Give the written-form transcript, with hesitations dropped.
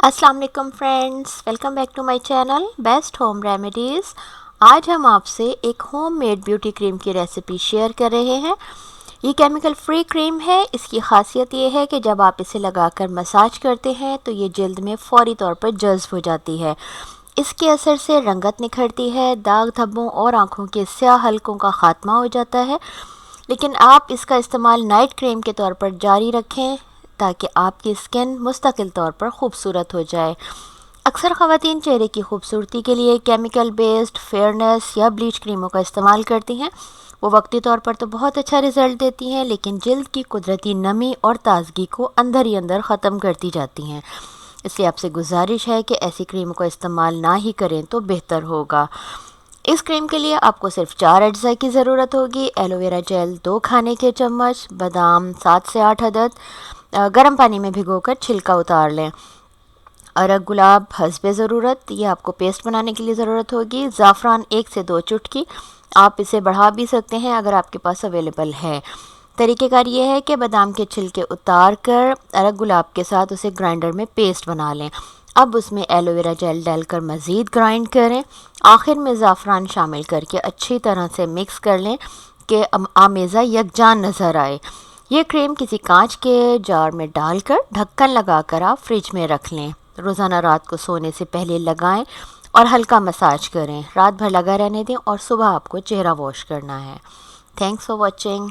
अस्सलाम वालेकुम friends, welcome back to my channel best home remedies. आज हम आपसे एक होममेड ब्यूटी क्रीम की रेसिपी शेयर कर रहे हैं। ये केमिकल फ्री क्रीम है। इसकी खासियत ये है कि जब आप इसे लगाकर मसाज करते हैं तो ये जल्द में फौरी तौर पर जज्ब हो जाती है। इसके असर से रंगत निखरती है, दाग धब्बों और आँखों के स्याह हलकों का खात्मा हो जाता है। लेकिन आप इसका इस्तेमाल नाइट क्रीम के तौर पर जारी रखें ताकि आपकी स्किन मुस्तकिल तौर पर खूबसूरत हो जाए। अक्सर ख़वातीन चेहरे की खूबसूरती के लिए केमिकल बेस्ड फेयरनेस या ब्लीच क्रीमों का इस्तेमाल करती हैं। वो वक्ती तौर पर तो बहुत अच्छा रिज़ल्ट देती हैं, लेकिन जल्द की कुदरती नमी और ताजगी को अंदर ही अंदर ख़त्म करती जाती हैं। इसलिए आपसे गुजारिश है कि ऐसी क्रीमों का इस्तेमाल ना ही करें तो बेहतर होगा। इस क्रीम के लिए आपको सिर्फ 4 अज्जा की ज़रूरत होगी। एलोवेरा जेल 2 खाने के चम्मच, बादाम 7 से 8 अदद गर्म पानी में भिगोकर छिलका उतार लें। अरग गुलाब हस्बे ज़रूरत, ये आपको पेस्ट बनाने के लिए ज़रूरत होगी। ज़ाफ़रान 1 से 2 चुटकी, आप इसे बढ़ा भी सकते हैं अगर आपके पास अवेलेबल है। तरीक़ेकार ये है कि बादाम के छिलके उतार कर अरग गुलाब के साथ उसे ग्राइंडर में पेस्ट बना लें। अब उसमें एलोवेरा जेल डालकर मज़ीद ग्राइंड करें। आखिर में ज़ाफ़रान शामिल करके अच्छी तरह से मिक्स कर लें कि आमेज़ा यकजान नज़र आए। ये क्रीम किसी कांच के जार में डालकर ढक्कन लगाकर आप फ्रिज में रख लें। रोज़ाना रात को सोने से पहले लगाएं और हल्का मसाज करें। रात भर लगा रहने दें और सुबह आपको चेहरा वॉश करना है। Thanks for watching.